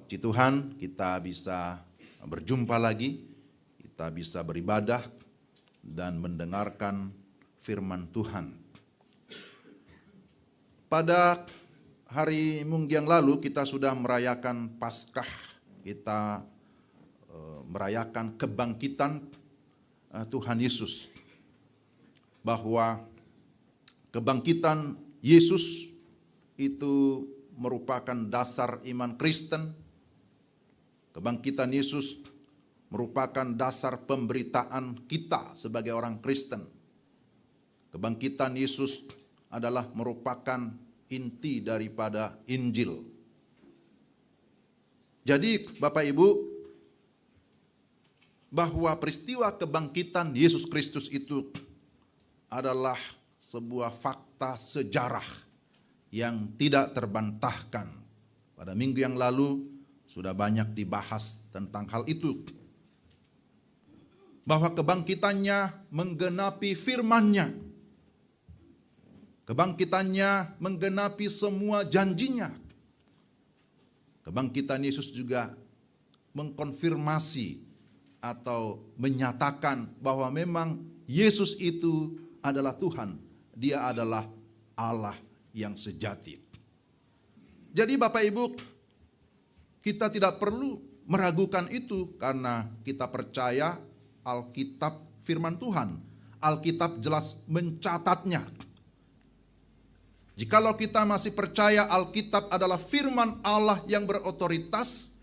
Puji Tuhan, kita bisa berjumpa lagi, kita bisa beribadah dan mendengarkan firman Tuhan. Pada hari Minggu yang lalu kita sudah merayakan Paskah, kita merayakan kebangkitan Tuhan Yesus. Bahwa kebangkitan Yesus itu merupakan dasar iman Kristen. Kebangkitan Yesus merupakan dasar pemberitaan kita sebagai orang Kristen. Kebangkitan Yesus adalah merupakan inti daripada Injil. Jadi Bapak Ibu, bahwa peristiwa kebangkitan Yesus Kristus itu adalah sebuah fakta sejarah yang tidak terbantahkan. Pada minggu yang lalu sudah banyak dibahas tentang hal itu. Bahwa kebangkitannya menggenapi firman-Nya. Kebangkitannya menggenapi semua janjinya. Kebangkitan Yesus juga mengkonfirmasi atau menyatakan bahwa memang Yesus itu adalah Tuhan. Dia adalah Allah yang sejati. Jadi Bapak Ibu, kita tidak perlu meragukan itu karena kita percaya Alkitab firman Tuhan. Alkitab jelas mencatatnya. Jikalau kita masih percaya Alkitab adalah firman Allah yang berotoritas,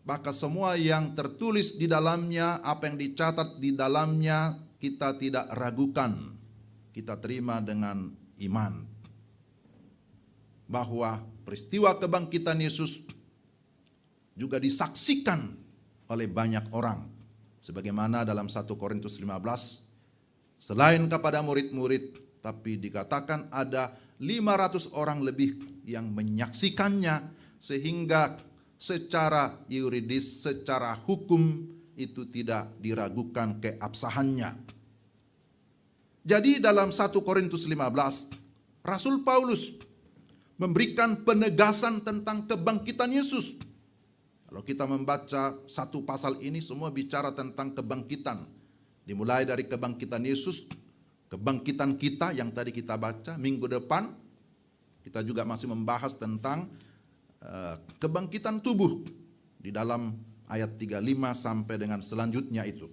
maka semua yang tertulis di dalamnya, apa yang dicatat di dalamnya, kita tidak ragukan. Kita terima dengan iman. Bahwa peristiwa kebangkitan Yesus juga disaksikan oleh banyak orang. Sebagaimana dalam 1 Korintus 15, selain kepada murid-murid, tapi dikatakan ada 500 orang lebih yang menyaksikannya, sehingga secara yuridis, secara hukum itu tidak diragukan keabsahannya. Jadi dalam 1 Korintus 15, Rasul Paulus memberikan penegasan tentang kebangkitan Yesus. Kalau kita membaca satu pasal ini semua bicara tentang kebangkitan. Dimulai dari kebangkitan Yesus, kebangkitan kita yang tadi kita baca. Minggu depan kita juga masih membahas tentang kebangkitan tubuh di dalam ayat 35 sampai dengan selanjutnya itu.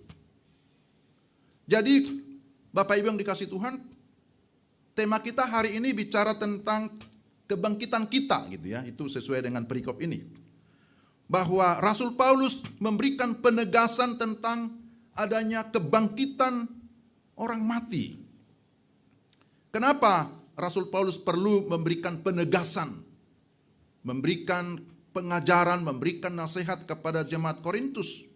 Jadi Bapak Ibu yang dikasih Tuhan, tema kita hari ini bicara tentang kebangkitan kita gitu ya. Itu sesuai dengan perikop ini. Bahwa Rasul Paulus memberikan penegasan tentang adanya kebangkitan orang mati. Kenapa Rasul Paulus perlu memberikan penegasan, memberikan pengajaran, memberikan nasihat kepada jemaat Korintus?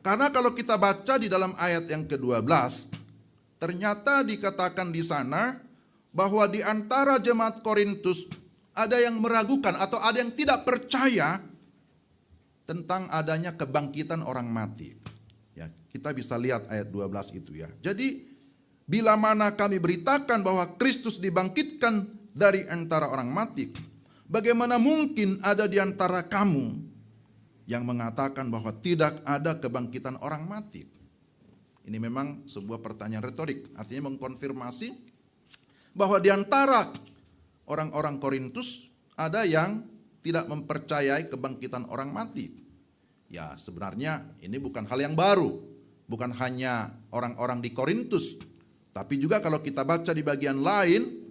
Karena kalau kita baca di dalam ayat yang ke-12, ternyata dikatakan di sana bahwa di antara jemaat Korintus ada yang meragukan atau ada yang tidak percaya tentang adanya kebangkitan orang mati. Ya, kita bisa lihat ayat 12 itu ya. Jadi bila mana kami beritakan bahwa Kristus dibangkitkan dari antara orang mati, bagaimana mungkin ada di antara kamu yang mengatakan bahwa tidak ada kebangkitan orang mati? Ini memang sebuah pertanyaan retorik, artinya mengkonfirmasi bahwa di antara orang-orang Korintus ada yang tidak mempercayai kebangkitan orang mati. Ya, sebenarnya ini bukan hal yang baru. Bukan hanya orang-orang di Korintus, tapi juga kalau kita baca di bagian lain,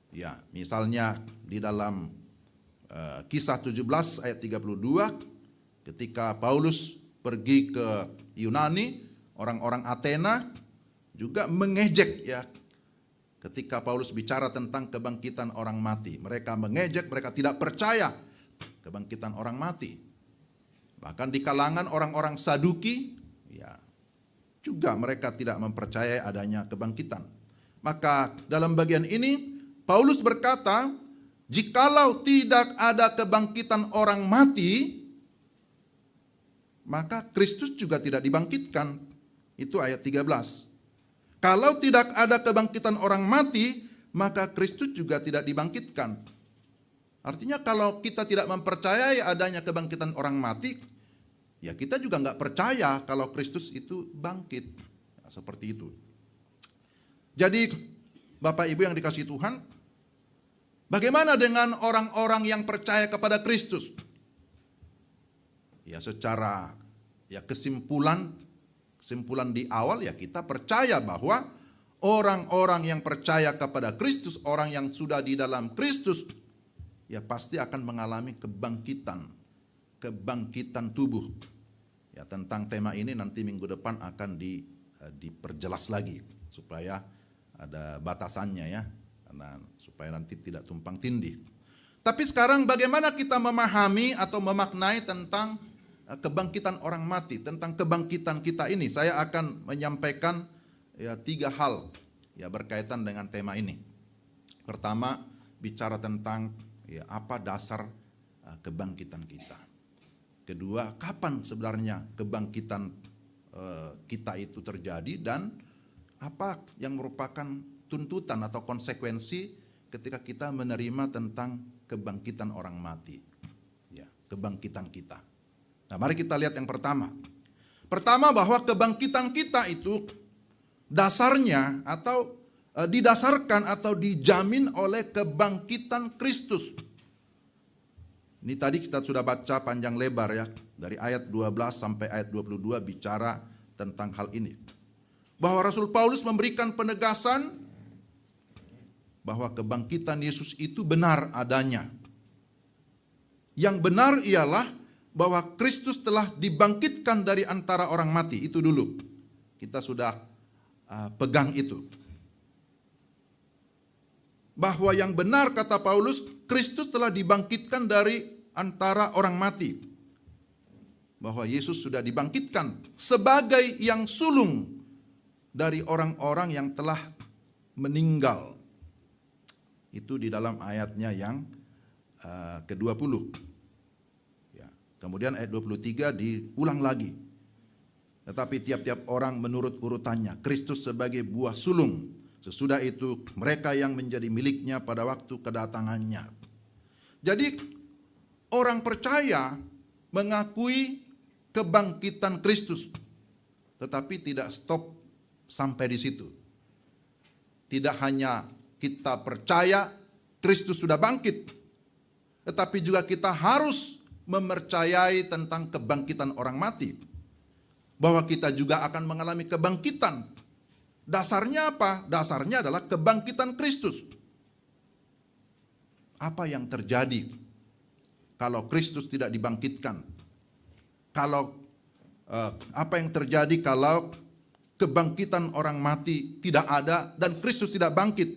ya, misalnya di dalam Kisah 17 ayat 32, ketika Paulus pergi ke Yunani, orang-orang Athena juga mengejek ya. Ketika Paulus bicara tentang kebangkitan orang mati, mereka mengejek, mereka tidak percaya kebangkitan orang mati. Bahkan di kalangan orang-orang Saduki, ya, juga mereka tidak mempercayai adanya kebangkitan. Maka dalam bagian ini, Paulus berkata, jikalau tidak ada kebangkitan orang mati, maka Kristus juga tidak dibangkitkan. Itu ayat 13. Kalau tidak ada kebangkitan orang mati, maka Kristus juga tidak dibangkitkan. Artinya kalau kita tidak mempercayai adanya kebangkitan orang mati, ya kita juga nggak percaya kalau Kristus itu bangkit. Ya, seperti itu. Jadi Bapak Ibu yang dikasihi Tuhan, bagaimana dengan orang-orang yang percaya kepada Kristus? Ya secara kesimpulan di awal ya kita percaya bahwa orang-orang yang percaya kepada Kristus, orang yang sudah di dalam Kristus, ya pasti akan mengalami kebangkitan tubuh. Ya tentang tema ini nanti minggu depan akan diperjelas lagi supaya ada batasannya ya, karena supaya nanti tidak tumpang tindih. Tapi sekarang bagaimana kita memahami atau memaknai tentang kebangkitan orang mati, tentang kebangkitan kita ini? Saya akan menyampaikan ya 3 hal ya berkaitan dengan tema ini. Pertama, bicara tentang ya apa dasar kebangkitan kita. Kedua, kapan sebenarnya kebangkitan kita itu terjadi dan apa yang merupakan tuntutan atau konsekuensi ketika kita menerima tentang kebangkitan orang mati. Ya, kebangkitan kita. Nah, mari kita lihat yang pertama. Pertama, bahwa kebangkitan kita itu dasarnya atau didasarkan atau dijamin oleh kebangkitan Kristus. Ini tadi kita sudah baca panjang lebar ya, dari ayat 12 sampai ayat 22 bicara tentang hal ini. Bahwa Rasul Paulus memberikan penegasan bahwa kebangkitan Yesus itu benar adanya. Yang benar ialah bahwa Kristus telah dibangkitkan dari antara orang mati. Itu dulu. Kita sudah pegang itu. Bahwa yang benar kata Paulus, Kristus telah dibangkitkan dari antara orang mati. Bahwa Yesus sudah dibangkitkan sebagai yang sulung dari orang-orang yang telah meninggal. Itu di dalam ayatnya yang ke-20. Kemudian ayat 23 diulang lagi. Tetapi tiap-tiap orang menurut urutannya. Kristus sebagai buah sulung. Sesudah itu mereka yang menjadi miliknya pada waktu kedatangannya. Jadi orang percaya mengakui kebangkitan Kristus. Tetapi tidak stop sampai di situ. Tidak hanya kita percaya Kristus sudah bangkit. Tetapi juga kita harus mempercayai tentang kebangkitan orang mati. Bahwa kita juga akan mengalami kebangkitan. Dasarnya apa? Dasarnya adalah kebangkitan Kristus. Apa yang terjadi kalau Kristus tidak dibangkitkan? Apa yang terjadi kalau kebangkitan orang mati tidak ada dan Kristus tidak bangkit?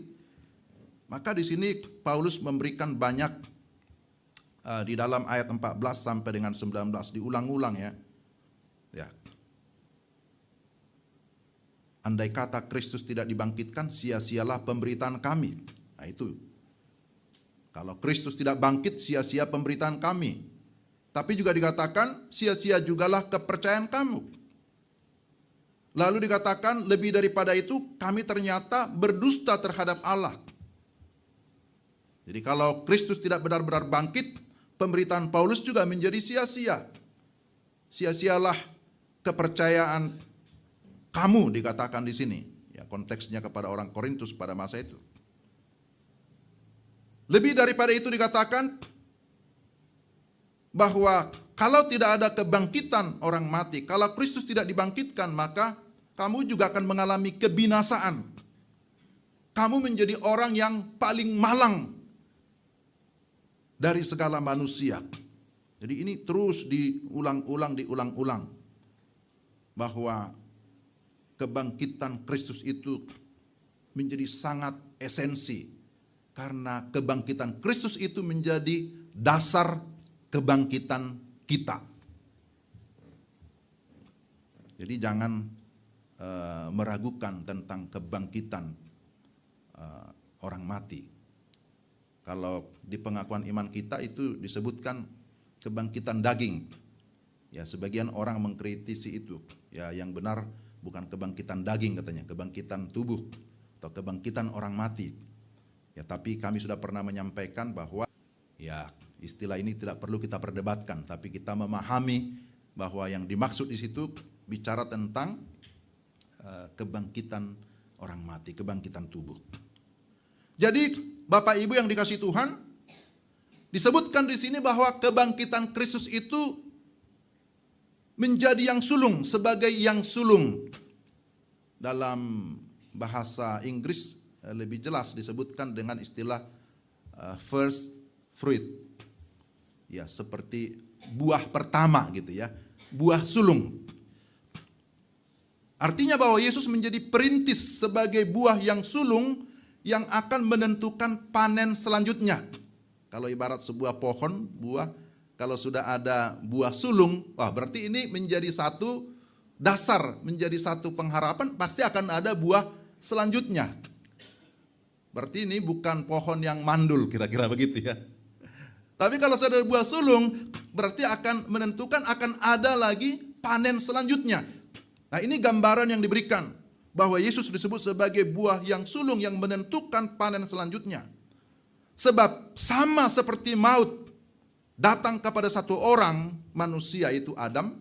Maka di sini Paulus memberikan banyak di dalam ayat 14 sampai dengan 19 diulang-ulang ya. Ya. Andai kata Kristus tidak dibangkitkan, sia-sialah pemberitaan kami. Nah itu. Kalau Kristus tidak bangkit, sia-sia pemberitaan kami. Tapi juga dikatakan, sia-sia jugalah kepercayaan kamu. Lalu dikatakan, lebih daripada itu, kami ternyata berdusta terhadap Allah. Jadi kalau Kristus tidak benar-benar bangkit, pemberitaan Paulus juga menjadi sia-sia. Sia-sialah kepercayaan kamu dikatakan di sini. Ya, konteksnya kepada orang Korintus pada masa itu. Lebih daripada itu dikatakan bahwa kalau tidak ada kebangkitan orang mati, kalau Kristus tidak dibangkitkan, maka kamu juga akan mengalami kebinasaan. Kamu menjadi orang yang paling malang dari segala manusia. Jadi ini terus diulang-ulang. Bahwa kebangkitan Kristus itu menjadi sangat esensi. Karena kebangkitan Kristus itu menjadi dasar kebangkitan kita. Jadi jangan meragukan tentang kebangkitan orang mati. Kalau di pengakuan iman kita itu disebutkan kebangkitan daging. Ya, sebagian orang mengkritisi itu. Ya, yang benar bukan kebangkitan daging katanya, kebangkitan tubuh atau kebangkitan orang mati. Ya, tapi kami sudah pernah menyampaikan bahwa Ya, istilah ini tidak perlu kita perdebatkan, tapi kita memahami bahwa yang dimaksud di situ bicara tentang kebangkitan orang mati, kebangkitan tubuh. Jadi Bapak Ibu yang dikasihi Tuhan, disebutkan di sini bahwa kebangkitan Kristus itu menjadi yang sulung, sebagai yang sulung. Dalam bahasa Inggris lebih jelas disebutkan dengan istilah first fruit. Ya, seperti buah pertama gitu ya, buah sulung. Artinya bahwa Yesus menjadi perintis sebagai buah yang sulung yang akan menentukan panen selanjutnya. Kalau ibarat sebuah pohon, buah, kalau sudah ada buah sulung, wah berarti ini menjadi satu dasar, menjadi satu pengharapan, pasti akan ada buah selanjutnya. Berarti ini bukan pohon yang mandul, kira-kira begitu ya. Tapi kalau sudah ada buah sulung, berarti akan menentukan akan ada lagi panen selanjutnya. Nah, ini gambaran yang diberikan bahwa Yesus disebut sebagai buah yang sulung yang menentukan panen selanjutnya. Sebab sama seperti maut datang kepada satu orang manusia, itu Adam,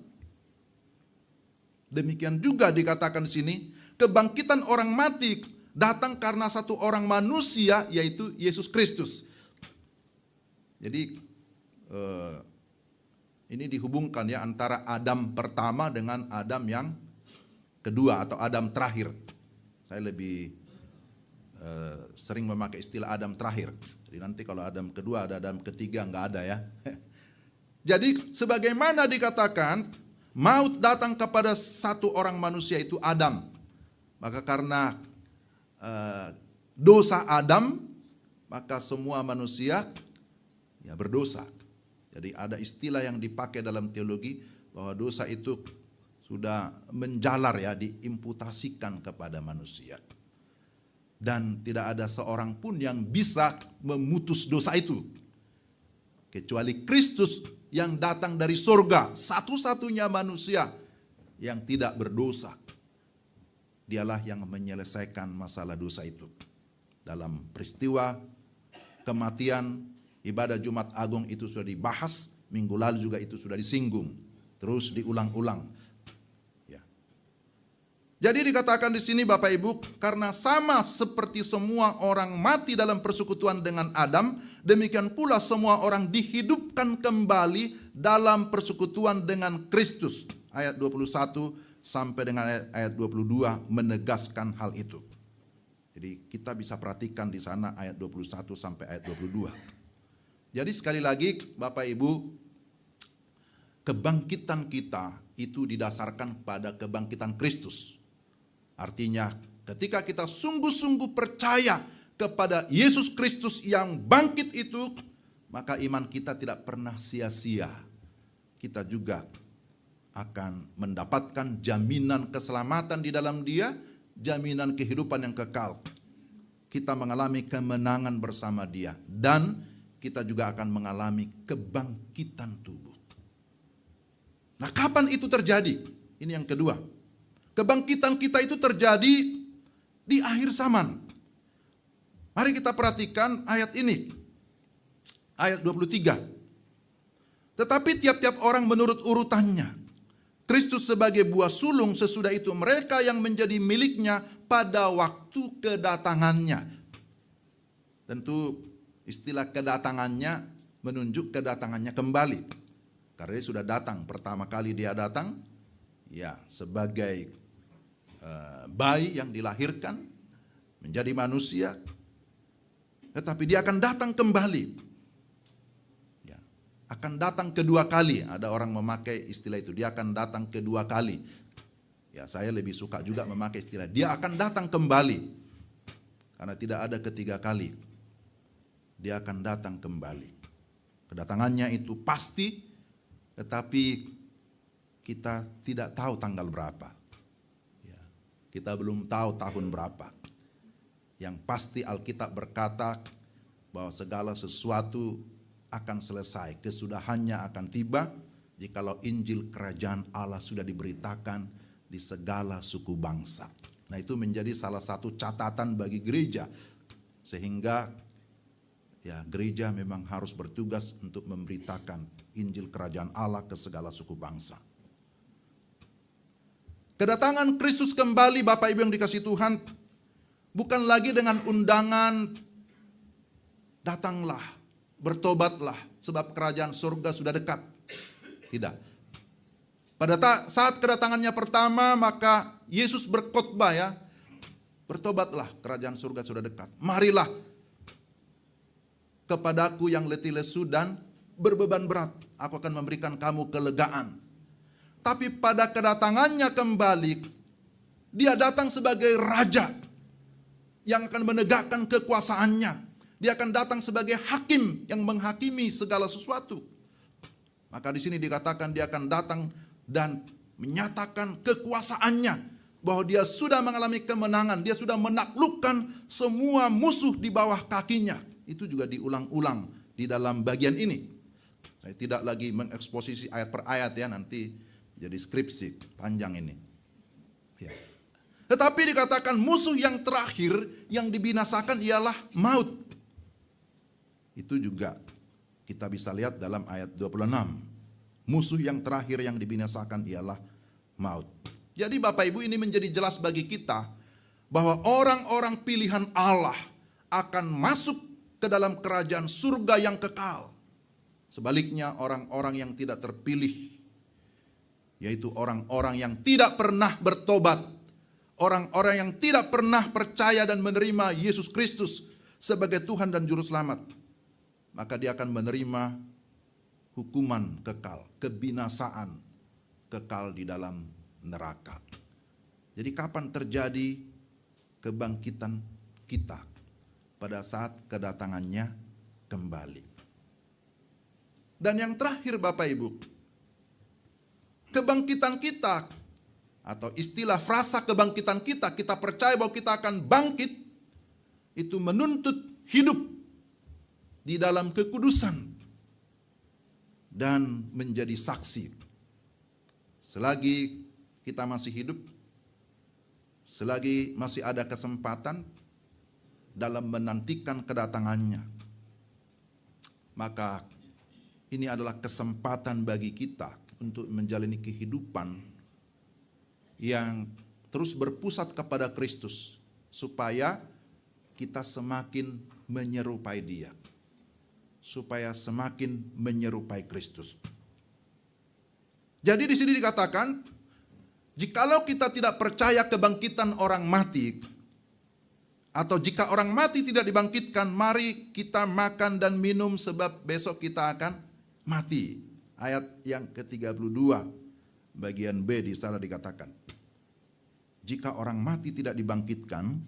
demikian juga dikatakan di sini kebangkitan orang mati datang karena satu orang manusia, yaitu Yesus Kristus. Jadi ini dihubungkan ya antara Adam pertama dengan Adam yang kedua atau Adam terakhir. Saya lebih sering memakai istilah Adam terakhir. Jadi nanti kalau Adam kedua ada Adam ketiga, nggak ada ya. Jadi sebagaimana dikatakan maut datang kepada satu orang manusia, itu Adam. Maka karena dosa Adam, maka semua manusia ya berdosa. Jadi ada istilah yang dipakai dalam teologi bahwa dosa itu sudah menjalar ya, diimputasikan kepada manusia. Dan tidak ada seorang pun yang bisa memutus dosa itu. Kecuali Kristus yang datang dari surga, satu-satunya manusia yang tidak berdosa. Dialah yang menyelesaikan masalah dosa itu. Dalam peristiwa kematian, ibadah Jumat Agung itu sudah dibahas, minggu lalu juga itu sudah disinggung, terus diulang-ulang. Jadi dikatakan di sini Bapak Ibu, karena sama seperti semua orang mati dalam persekutuan dengan Adam, demikian pula semua orang dihidupkan kembali dalam persekutuan dengan Kristus. Ayat 21 sampai dengan ayat 22 menegaskan hal itu. Jadi kita bisa perhatikan di sana ayat 21 sampai ayat 22. Jadi sekali lagi Bapak Ibu, kebangkitan kita itu didasarkan pada kebangkitan Kristus. Artinya ketika kita sungguh-sungguh percaya kepada Yesus Kristus yang bangkit itu, maka iman kita tidak pernah sia-sia. Kita juga akan mendapatkan jaminan keselamatan di dalam Dia, jaminan kehidupan yang kekal. Kita mengalami kemenangan bersama Dia, dan kita juga akan mengalami kebangkitan tubuh. Nah, kapan itu terjadi? Ini yang kedua. Kebangkitan kita itu terjadi di akhir zaman. Mari kita perhatikan ayat ini. Ayat 23. Tetapi tiap-tiap orang menurut urutannya. Kristus sebagai buah sulung, sesudah itu mereka yang menjadi miliknya pada waktu kedatangannya. Tentu istilah kedatangannya menunjuk kedatangannya kembali. Karena dia sudah datang, pertama kali dia datang ya sebagai bayi yang dilahirkan menjadi manusia, tetapi dia akan datang kembali. Ya, akan datang kedua kali. Ada orang memakai istilah itu, dia akan datang kedua kali. Ya, saya lebih suka juga memakai istilah dia akan datang kembali, karena tidak ada ketiga kali. Dia akan datang kembali. Kedatangannya itu pasti, tetapi kita tidak tahu tanggal berapa. Kita belum tahu tahun berapa. Yang pasti Alkitab berkata bahwa segala sesuatu akan selesai, kesudahannya akan tiba jikalau Injil Kerajaan Allah sudah diberitakan di segala suku bangsa. Nah, itu menjadi salah satu catatan bagi gereja, sehingga Ya, gereja memang harus bertugas untuk memberitakan Injil Kerajaan Allah ke segala suku bangsa. Kedatangan Kristus kembali, Bapak Ibu yang dikasihi Tuhan, bukan lagi dengan undangan, datanglah, bertobatlah, sebab kerajaan surga sudah dekat. Tidak. Pada saat kedatangannya pertama, maka Yesus berkhotbah ya, bertobatlah, kerajaan surga sudah dekat. Marilah kepadaku yang letih lesu dan berbeban berat, aku akan memberikan kamu kelegaan. Tapi pada kedatangannya kembali, dia datang sebagai raja yang akan menegakkan kekuasaannya. Dia akan datang sebagai hakim yang menghakimi segala sesuatu. Maka di sini dikatakan dia akan datang dan menyatakan kekuasaannya, bahwa dia sudah mengalami kemenangan, dia sudah menaklukkan semua musuh di bawah kakinya. Itu juga diulang-ulang di dalam bagian ini. Saya tidak lagi mengeksposisi ayat per ayat ya, nanti jadi skripsi panjang ini. Ya. Tetapi dikatakan musuh yang terakhir yang dibinasakan ialah maut. Itu juga kita bisa lihat dalam ayat 26. Musuh yang terakhir yang dibinasakan ialah maut. Jadi Bapak Ibu, ini menjadi jelas bagi kita bahwa orang-orang pilihan Allah akan masuk ke dalam kerajaan surga yang kekal. Sebaliknya orang-orang yang tidak terpilih, yaitu orang-orang yang tidak pernah bertobat, orang-orang yang tidak pernah percaya dan menerima Yesus Kristus sebagai Tuhan dan Juru Selamat, maka dia akan menerima hukuman kekal, kebinasaan kekal di dalam neraka. Jadi kapan terjadi kebangkitan kita? Pada saat kedatangannya kembali. Dan yang terakhir Bapak Ibu, kebangkitan kita, atau istilah frasa kebangkitan kita, kita percaya bahwa kita akan bangkit, itu menuntut hidup di dalam kekudusan dan menjadi saksi. Selagi kita masih hidup, selagi masih ada kesempatan dalam menantikan kedatangannya, maka ini adalah kesempatan bagi kita untuk menjalani kehidupan yang terus berpusat kepada Kristus, supaya kita semakin menyerupai Dia, supaya semakin menyerupai Kristus. Jadi di sini dikatakan, jikalau kita tidak percaya kebangkitan orang mati, atau jika orang mati tidak dibangkitkan, mari kita makan dan minum sebab besok kita akan mati. Ayat yang ke-32 bagian B di sana dikatakan, jika orang mati tidak dibangkitkan,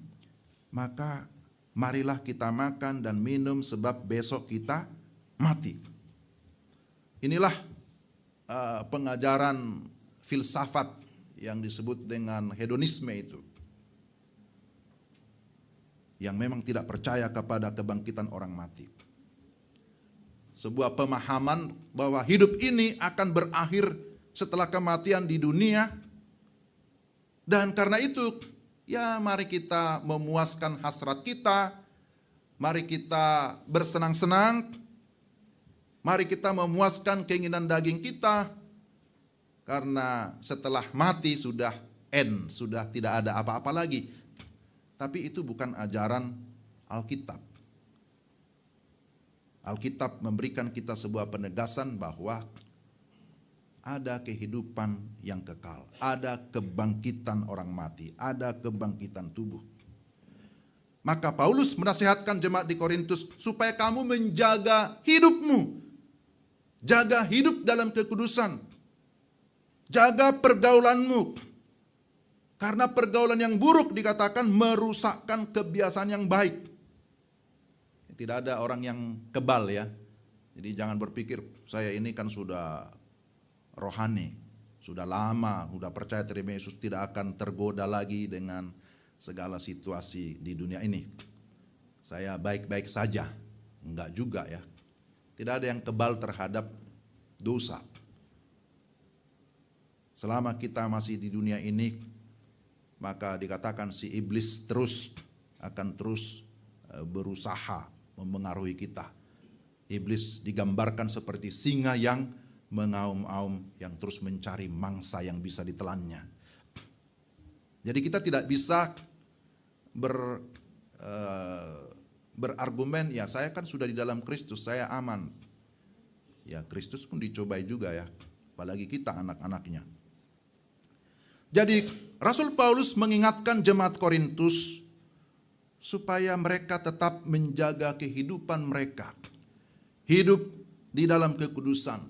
maka marilah kita makan dan minum sebab besok kita mati. Inilah pengajaran filsafat yang disebut dengan hedonisme itu, yang memang tidak percaya kepada kebangkitan orang mati. Sebuah pemahaman bahwa hidup ini akan berakhir setelah kematian di dunia. Dan karena itu, ya mari kita memuaskan hasrat kita, mari kita bersenang-senang, mari kita memuaskan keinginan daging kita, karena setelah mati sudah end, sudah tidak ada apa-apa lagi. Tapi itu bukan ajaran Alkitab. Alkitab memberikan kita sebuah penegasan bahwa ada kehidupan yang kekal, ada kebangkitan orang mati, ada kebangkitan tubuh. Maka Paulus menasihatkan jemaat di Korintus supaya kamu menjaga hidupmu, jaga hidup dalam kekudusan, jaga pergaulanmu. Karena pergaulan yang buruk dikatakan merusakkan kebiasaan yang baik. Tidak ada orang yang kebal ya. Jadi jangan berpikir saya ini kan sudah rohani, sudah lama, sudah percaya terima Yesus, tidak akan tergoda lagi dengan segala situasi di dunia ini. Saya baik-baik saja. Enggak juga ya. Tidak ada yang kebal terhadap dosa. Selama kita masih di dunia ini, maka dikatakan si iblis akan terus berusaha mempengaruhi kita. Iblis digambarkan seperti singa yang mengaum-aum, yang terus mencari mangsa yang bisa ditelannya. Jadi kita tidak bisa berargumen, ya saya kan sudah di dalam Kristus, saya aman. Ya Kristus pun dicobai juga ya, apalagi kita anak-anaknya. Jadi Rasul Paulus mengingatkan jemaat Korintus supaya mereka tetap menjaga kehidupan mereka. Hidup di dalam kekudusan,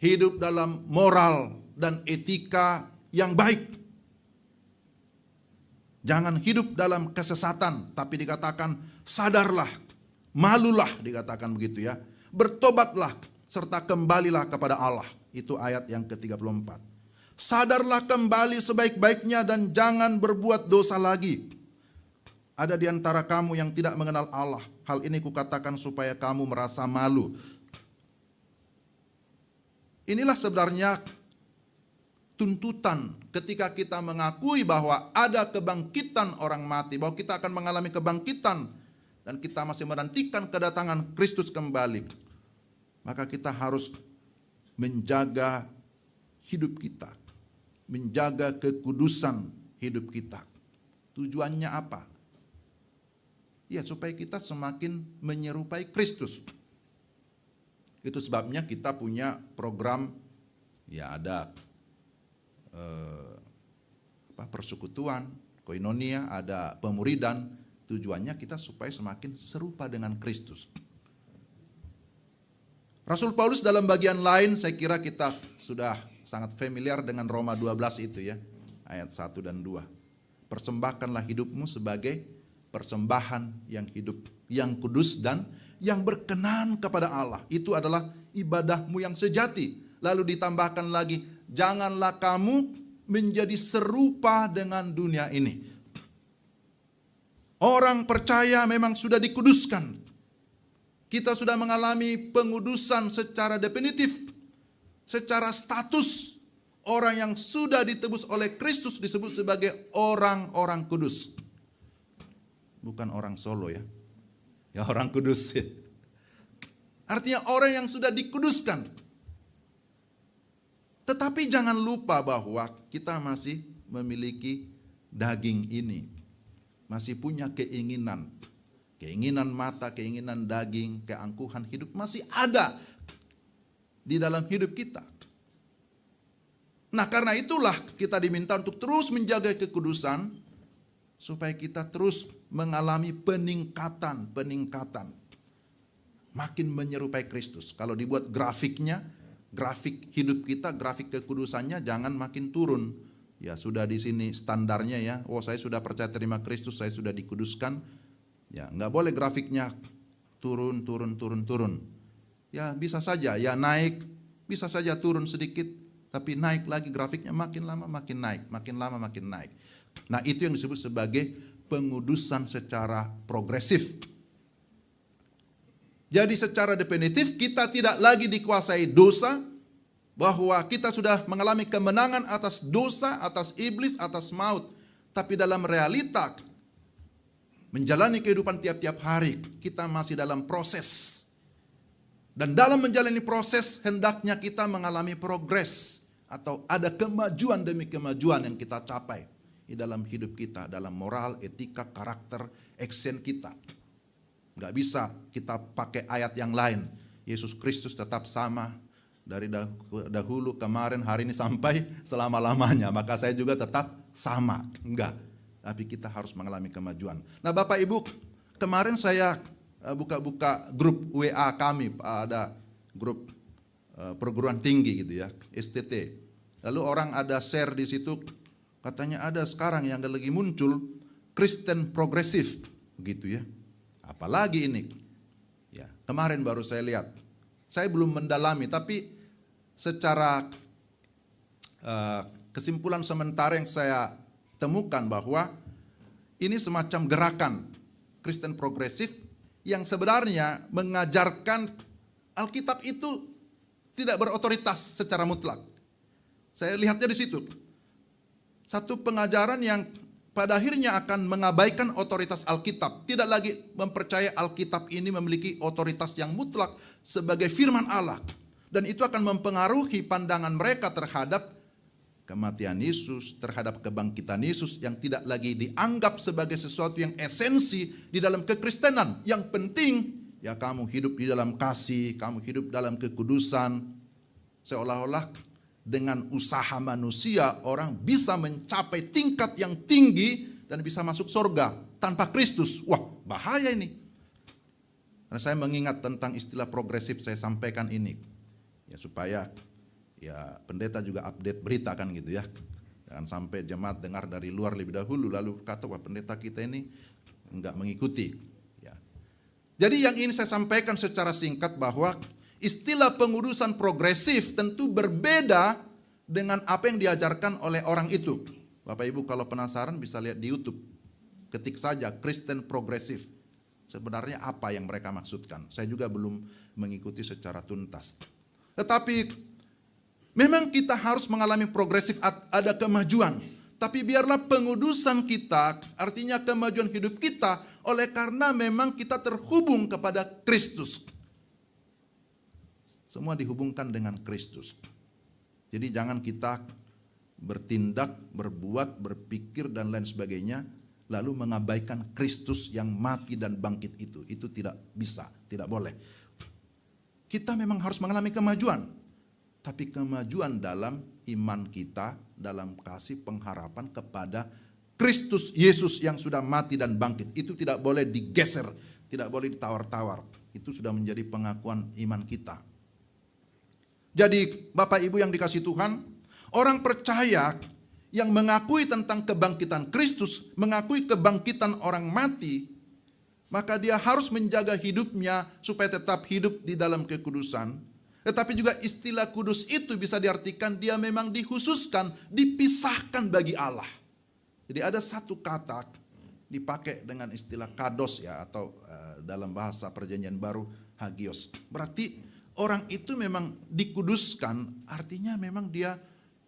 hidup dalam moral dan etika yang baik. Jangan hidup dalam kesesatan, tapi dikatakan sadarlah, malulah dikatakan begitu ya. Bertobatlah serta kembalilah kepada Allah. Itu ayat yang ke-34. Sadarlah kembali sebaik-baiknya dan jangan berbuat dosa lagi. Ada di antara kamu yang tidak mengenal Allah. Hal ini kukatakan supaya kamu merasa malu. Inilah sebenarnya tuntutan ketika kita mengakui bahwa ada kebangkitan orang mati, bahwa kita akan mengalami kebangkitan dan kita masih menantikan kedatangan Kristus kembali. Maka kita harus menjaga hidup kita, menjaga kekudusan hidup kita. Tujuannya apa? Ya supaya kita semakin menyerupai Kristus. Itu sebabnya kita punya program, ya ada persekutuan, koinonia, ada pemuridan. Tujuannya kita supaya semakin serupa dengan Kristus. Rasul Paulus dalam bagian lain, saya kira kita sudah sangat familiar dengan Roma 12 itu ya, ayat 1 dan 2. Persembahkanlah hidupmu sebagai persembahan yang hidup, yang kudus dan yang berkenan kepada Allah. Itu adalah ibadahmu yang sejati. Lalu ditambahkan lagi, janganlah kamu menjadi serupa dengan dunia ini. Orang percaya memang sudah dikuduskan. Kita sudah mengalami pengudusan secara definitif. Secara status, orang yang sudah ditebus oleh Kristus disebut sebagai orang-orang kudus. Bukan orang Solo ya. Ya orang kudus ya. Artinya orang yang sudah dikuduskan. Tetapi jangan lupa bahwa kita masih memiliki daging ini. Masih punya keinginan. Keinginan mata, keinginan daging, keangkuhan hidup masih ada di dalam hidup kita. Nah karena itulah kita diminta untuk terus menjaga kekudusan supaya kita terus mengalami peningkatan. Makin menyerupai Kristus. Kalau dibuat grafiknya, grafik hidup kita, grafik kekudusannya jangan makin turun. Ya sudah di sini standarnya ya. Oh saya sudah percaya terima Kristus, saya sudah dikuduskan. Ya nggak boleh grafiknya turun. Ya bisa saja ya naik, bisa saja turun sedikit, tapi naik lagi grafiknya makin lama makin naik, makin lama makin naik. Nah itu yang disebut sebagai pengudusan secara progresif. Jadi secara definitif kita tidak lagi dikuasai dosa, bahwa kita sudah mengalami kemenangan atas dosa, atas iblis, atas maut. Tapi dalam realita menjalani kehidupan tiap-tiap hari kita masih dalam proses. Dan dalam menjalani proses hendaknya kita mengalami progres atau ada kemajuan demi kemajuan yang kita capai di dalam hidup kita, dalam moral, etika, karakter, action kita. Nggak bisa kita pakai ayat yang lain. Yesus Kristus tetap sama dari dahulu, kemarin, hari ini sampai selama-lamanya. Maka saya juga tetap sama. Enggak. Tapi kita harus mengalami kemajuan. Nah Bapak Ibu, kemarin saya buka-buka grup WA kami, ada grup perguruan tinggi gitu ya, STT. Lalu orang ada share di situ, katanya ada sekarang yang lagi muncul Kristen progresif gitu ya. Apalagi ini? Ya, kemarin baru saya lihat. Saya belum mendalami, tapi secara kesimpulan sementara yang saya temukan bahwa ini semacam gerakan Kristen progresif yang sebenarnya mengajarkan Alkitab itu tidak berotoritas secara mutlak. Saya lihatnya di situ. Satu pengajaran yang pada akhirnya akan mengabaikan otoritas Alkitab. Tidak lagi mempercaya Alkitab ini memiliki otoritas yang mutlak sebagai firman Allah. Dan itu akan mempengaruhi pandangan mereka terhadap kematian Yesus, terhadap kebangkitan Yesus yang tidak lagi dianggap sebagai sesuatu yang esensi di dalam kekristenan. Yang penting, ya kamu hidup di dalam kasih, kamu hidup dalam kekudusan. Seolah-olah dengan usaha manusia orang bisa mencapai tingkat yang tinggi dan bisa masuk surga tanpa Kristus. Wah, bahaya ini. Karena saya mengingat tentang istilah progresif, saya sampaikan ini ya supaya ya pendeta juga update berita kan gitu ya. Jangan sampai jemaat dengar dari luar lebih dahulu lalu kata wah pendeta kita ini enggak mengikuti. Ya. Jadi yang ini saya sampaikan secara singkat bahwa istilah pengudusan progresif tentu berbeda dengan apa yang diajarkan oleh orang itu. Bapak Ibu kalau penasaran bisa lihat di YouTube. Ketik saja Kristen progresif. Sebenarnya apa yang mereka maksudkan. Saya juga belum mengikuti secara tuntas. Tetapi memang kita harus mengalami progresif, ada kemajuan. Tapi biarlah pengudusan kita, artinya kemajuan hidup kita, oleh karena memang kita terhubung kepada Kristus. Semua dihubungkan dengan Kristus. Jadi jangan kita bertindak, berbuat, berpikir dan lain sebagainya, lalu mengabaikan Kristus yang mati dan bangkit itu. Itu tidak bisa, tidak boleh. Kita memang harus mengalami kemajuan. Tapi kemajuan dalam iman kita, dalam kasih pengharapan kepada Kristus Yesus yang sudah mati dan bangkit. Itu tidak boleh digeser, tidak boleh ditawar-tawar. Itu sudah menjadi pengakuan iman kita. Jadi Bapak Ibu yang dikasihi Tuhan, orang percaya yang mengakui tentang kebangkitan Kristus, mengakui kebangkitan orang mati, maka dia harus menjaga hidupnya supaya tetap hidup di dalam kekudusan. Tetapi juga istilah kudus itu bisa diartikan dia memang dikhususkan, dipisahkan bagi Allah. Jadi ada satu kata dipakai dengan istilah kados ya, atau dalam bahasa perjanjian baru hagios. Berarti orang itu memang dikuduskan, artinya memang dia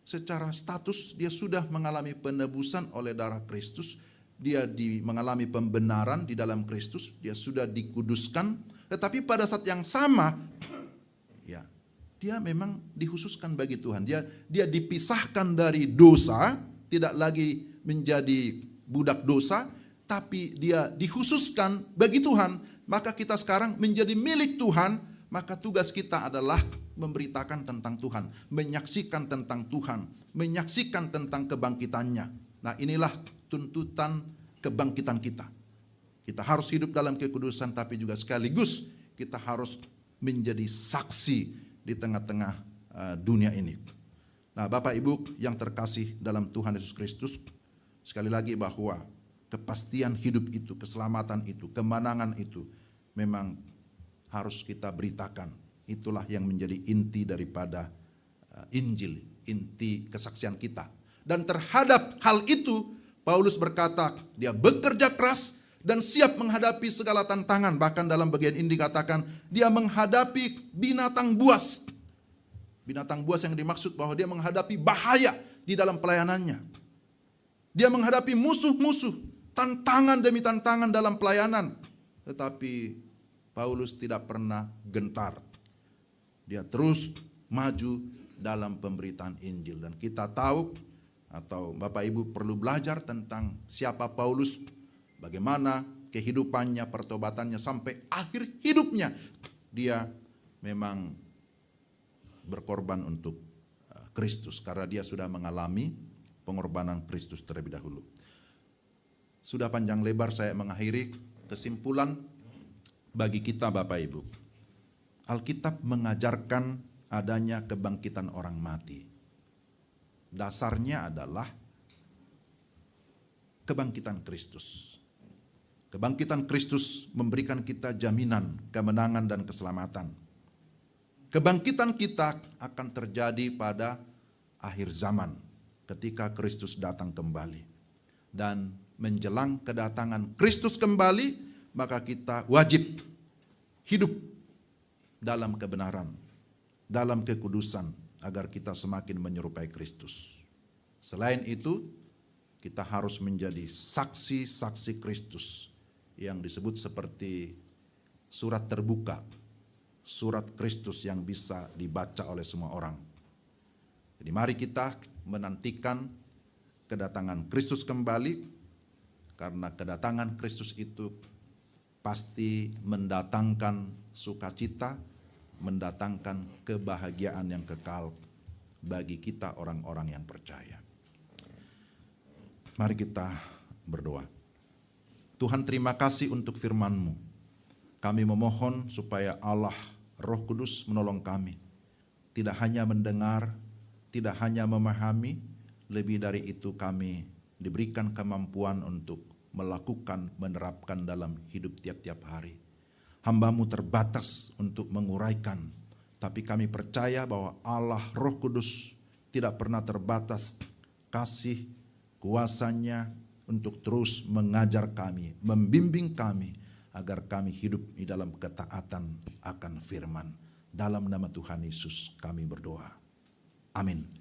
secara status dia sudah mengalami penebusan oleh darah Kristus, dia mengalami pembenaran di dalam Kristus, dia sudah dikuduskan, tetapi pada saat yang sama ya dia memang dikhususkan bagi Tuhan. Dia dipisahkan dari dosa, tidak lagi menjadi budak dosa, tapi dia dikhususkan bagi Tuhan. Maka kita sekarang menjadi milik Tuhan. Maka tugas kita adalah memberitakan tentang Tuhan, menyaksikan tentang Tuhan, menyaksikan tentang kebangkitannya. Nah inilah tuntutan kebangkitan kita. Kita harus hidup dalam kekudusan, tapi juga sekaligus kita harus menjadi saksi di tengah-tengah dunia ini. Nah Bapak Ibu yang terkasih dalam Tuhan Yesus Kristus, sekali lagi bahwa kepastian hidup itu, keselamatan itu, kemenangan itu memang harus kita beritakan. Itulah yang menjadi inti daripada Injil, inti kesaksian kita. Dan terhadap hal itu, Paulus berkata, dia bekerja keras dan siap menghadapi segala tantangan. Bahkan dalam bagian ini dikatakan, dia menghadapi binatang buas. Binatang buas yang dimaksud bahwa dia menghadapi bahaya di dalam pelayanannya. Dia menghadapi musuh-musuh, tantangan demi tantangan dalam pelayanan. Tetapi Paulus tidak pernah gentar. Dia terus maju dalam pemberitaan Injil. Dan kita tahu, atau Bapak Ibu perlu belajar tentang siapa Paulus, bagaimana kehidupannya, pertobatannya sampai akhir hidupnya. Dia memang berkorban untuk Kristus karena dia sudah mengalami pengorbanan Kristus terlebih dahulu. Sudah panjang lebar saya mengakhiri. Kesimpulan bagi kita Bapak Ibu, Alkitab mengajarkan adanya kebangkitan orang mati. Dasarnya adalah kebangkitan Kristus. Kebangkitan Kristus memberikan kita jaminan kemenangan dan keselamatan. Kebangkitan kita akan terjadi pada akhir zaman ketika Kristus datang kembali. Dan menjelang kedatangan Kristus kembali, maka kita wajib hidup dalam kebenaran, dalam kekudusan, agar kita semakin menyerupai Kristus. Selain itu, kita harus menjadi saksi-saksi Kristus yang disebut seperti surat terbuka, surat Kristus yang bisa dibaca oleh semua orang. Jadi mari kita menantikan kedatangan Kristus kembali, karena kedatangan Kristus itu pasti mendatangkan sukacita, mendatangkan kebahagiaan yang kekal bagi kita orang-orang yang percaya. Mari kita berdoa. Tuhan, terima kasih untuk firman-Mu. Kami memohon supaya Allah Roh Kudus menolong kami. Tidak hanya mendengar, tidak hanya memahami, lebih dari itu kami diberikan kemampuan untuk melakukan, menerapkan dalam hidup tiap-tiap hari. Hamba-Mu terbatas untuk menguraikan, tapi kami percaya bahwa Allah Roh Kudus tidak pernah terbatas kasih kuasanya untuk terus mengajar kami, membimbing kami, agar kami hidup di dalam ketaatan akan firman. Dalam nama Tuhan Yesus kami berdoa. Amin.